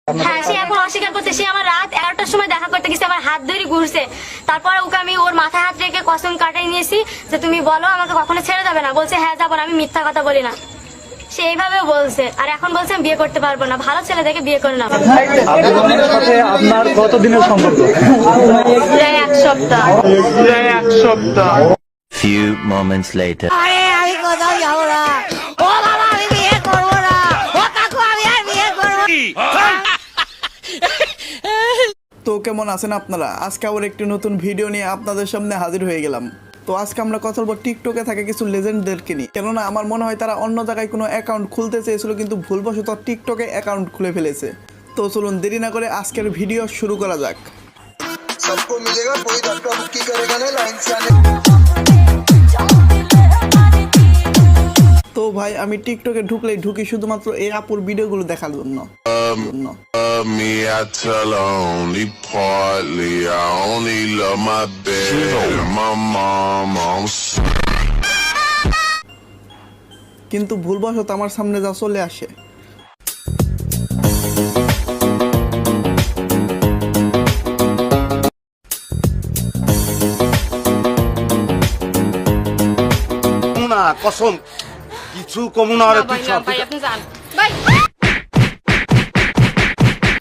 হ্যাঁ, সে এখন অস্বীকার করছে। সে আমার রাত 11টার সময় দেখা করতে গেছে, আমার হাত ধরে ঘুরছে। তারপর ওকে আমি ওর মাথায় হাত রেখে কসম কাটাই নিয়েছি যে তুমি বলো আমাকে কখনো ছেড়ে যাবে না। বলছে হ্যাঁ যাবো না, আমি মিথ্যা কথা বলি না। সে এইভাবে বলছে। আর এখন বলছে আমি বিয়ে করতে পারবো না, ভালো ছেলে দেখে বিয়ে করে না। আপনার কতদিনের সম্পর্ক? প্রায় এক সপ্তাহ। Few moments later. আরে আমি কোথাও যাবো না। ও বাবা আমি বিয়ে করবো না। ও কাকু আমি আর বিয়ে করবো না। তো কেমন আছেন আপনারা? আজকে আবার একটি নতুন ভিডিও নিয়ে আপনাদের সামনে হাজির হয়ে গেলাম। তো আজকে আমরা কথা বলবো টিকটকে থাকা কিছু লেজেন্ডদেরকে নিয়ে। কেননা আমার মনে হয় তারা অন্য জায়গায় কোনো অ্যাকাউন্ট খুলতে চেয়েছিল কিন্তু ভুলবশত টিকটকে অ্যাকাউন্ট খুলে ফেলেছে। তো চলুন দেরি না করে আজকের ভিডিও শুরু করা যাক। सबको मिलेगा कोई धक्का मुक्की करेगा नहीं लाइन से आने। তো ভাই আমি টিকটকে ঢুকি শুধুমাত্র এই আপুর ভিডিওগুলো দেখার জন্য। Me, I tell her only partly. I only love my bed and my mama. কিন্তু ভুলবশত আমার সামনে যা চলে আসে। কসম কিছু কমুনা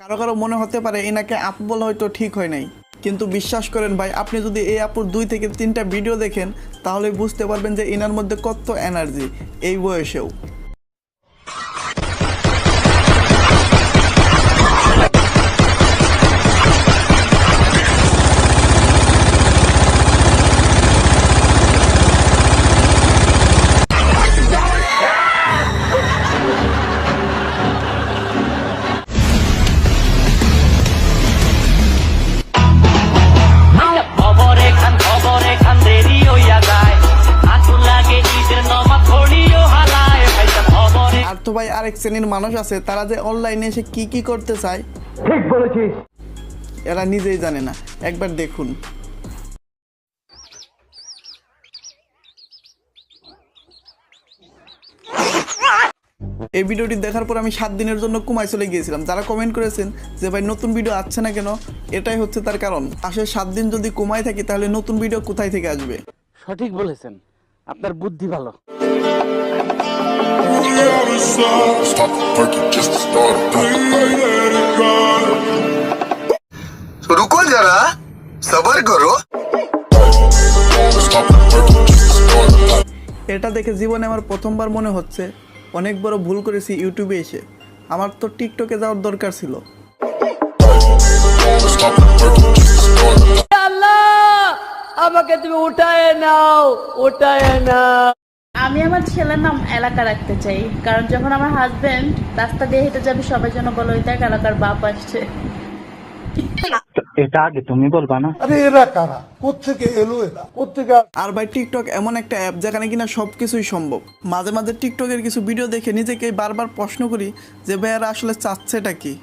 কারো কারো মনে হতে পারে এনাকে আপু বলা হয়তো ঠিক হয় নাই, কিন্তু বিশ্বাস করেন ভাই, আপনি যদি এই আপুর 2 থেকে 3টা ভিডিও দেখেন তাহলে বুঝতে পারবেন যে এনার মধ্যে কত এনার্জি এই বয়সেও। আর তো ভাই আরেক শ্রেণীর মানুষ আছে, তারা যে অনলাইনে এসে কি করতে চায়, ঠিক বলেছিস। এরা নিজেই জানে না। একবার দেখুন। এই ভিডিওটি দেখার পর আমি 7 দিনের জন্য কুমায় চলে গিয়েছিলাম। যারা কমেন্ট করেছেন যে ভাই নতুন ভিডিও আসছে না কেন, এটাই হচ্ছে তার কারণ। আসলে 7 দিন যদি কুমায় থাকি তাহলে নতুন ভিডিও কোথায় থেকে আসবে? সঠিক বলেছেন, আপনার বুদ্ধি ভালো। तो रुको जरा सबर करो। এটা দেখে জীবনে আমার প্রথমবার মনে হচ্ছে অনেক বড় ভুল করেছি ইউটিউবে এসে। আমার তো টিকটকে যাওয়ার দরকার ছিল। আমাকে তুমি উঠায় নাও। আমি আমার ছেলের নাম এলাকা রাখতে চাই, কারণ যখন আমার হাজবেন্ড রাস্তা দিয়ে হেঁটে যাবে সবাই যেন বলো ওই দেখ এলাকার বাপ আসছে। এটা আগে তুমি বলবা না? আর ভাই টিকটক এমন একটা অ্যাপ যেখানে কিনা সবকিছুই সম্ভব। মাঝে মাঝে টিকটকের কিছু ভিডিও দেখে নিজেকে বারবার প্রশ্ন করি যে ভাই এরা আসলে চাচ্ছেটা কি।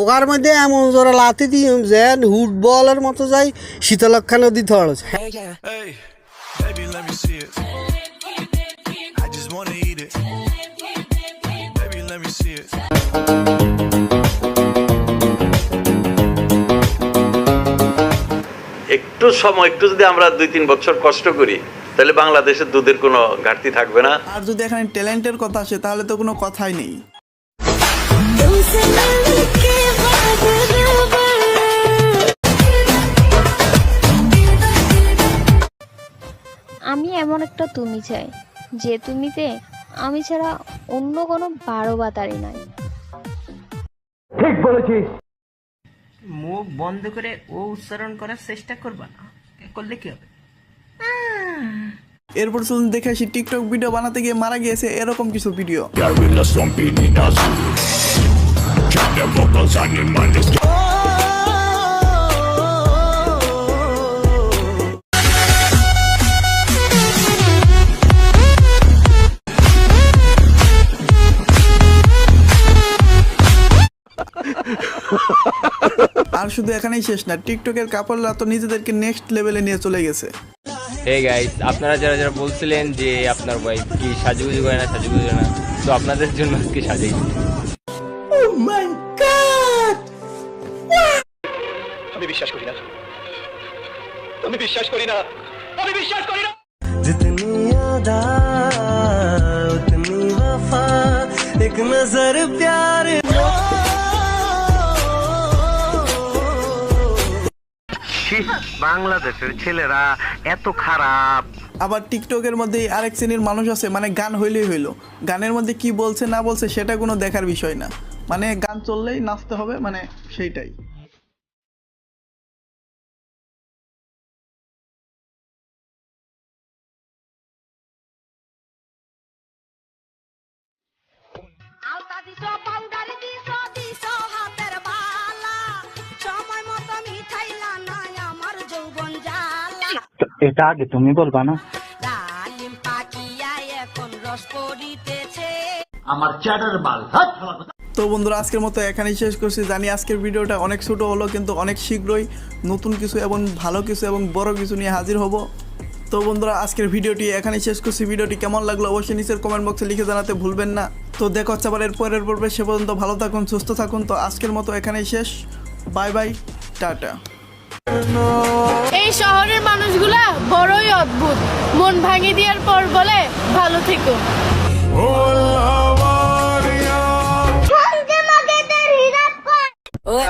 ওগার মধ্যে এমন জোরে লাথি দিই যে ফুটবলের মতো যাই শীতলক্ষা নদী থড়। একটু সময়, একটু যদি আমরা 2-3 বছর কষ্ট করি তাহলে বাংলাদেশের দুধের কোনো ঘাটতি থাকবে না। আর যদি এখানে ট্যালেন্টের কথা আসে তাহলে তো কোনো কথাই নেই। আমি এমন একটা তুমি চাই যে তুমিতে আমি ছাড়া অন্য কোনো 12 বাতারি নাই। ঠিক বলেছিস। মুখ বন্ধ করে ও উচ্চারণ করার চেষ্টা করবা না, করলে কি হবে? এরপর চলুন দেখে আসি টিকটক ভিডিও বানাতে গিয়ে মারা গিয়েছে এরকম কিছু ভিডিও। আর শুধু এখানেই শেষ না, টিকটকের কাপড়রা তো নিজেদেরকে নেক্সট লেভেলে নিয়ে চলে গেছে। হে গাইস, আপনারা যারা যারা বলছিলেন যে আপনার ওয়াইফ কি সাজুগুজু করে না তো আপনাদের জন্য আজকে সাজাইছি। আমি বিশ্বাস করি না, আমি বিশ্বাস করি না, আমি বিশ্বাস করি না। जितनी यादा उतनी वफा एक नजर प्यार বাংলাদেশের ছেলেরা এত খারাপ। আবার টিকটকের মধ্যে আরেক শ্রেণীর মানুষ আছে, মানে গান হইলেই হইলো, গানের মধ্যে কি বলছে না বলছে সেটা কোনো দেখার বিষয় না, মানে গান চললেই নাচতে হবে, মানে সেইটাই। এটা আগে তুমি বলবা না? তো বন্ধুরা, আজকের মতো এখানেই শেষ করছি। জানি আজকের ভিডিওটা অনেক ছোট হলো, কিন্তু অনেক শীঘ্রই নতুন কিছু এবং ভালো কিছু এবং বড় কিছু নিয়ে হাজির হব। তো বন্ধুরা, আজকের ভিডিওটি এখানেই শেষ করছি। ভিডিওটি কেমন লাগলো অবশ্যই নিচের কমেন্ট বক্সে লিখে জানাতে ভুলবেন না। তো দেখা হচ্ছে আবার এর পরের পর্বে, সে পর্যন্ত ভালো থাকুন, সুস্থ থাকুন। তো আজকের মতো এখানেই শেষ, বাই বাই, টাটা। এই শহরের মানুষগুলা বড়ই অদ্ভুত, মন ভাঙিয়ে দেওয়ার পর বলে ভালো থেকো। ওই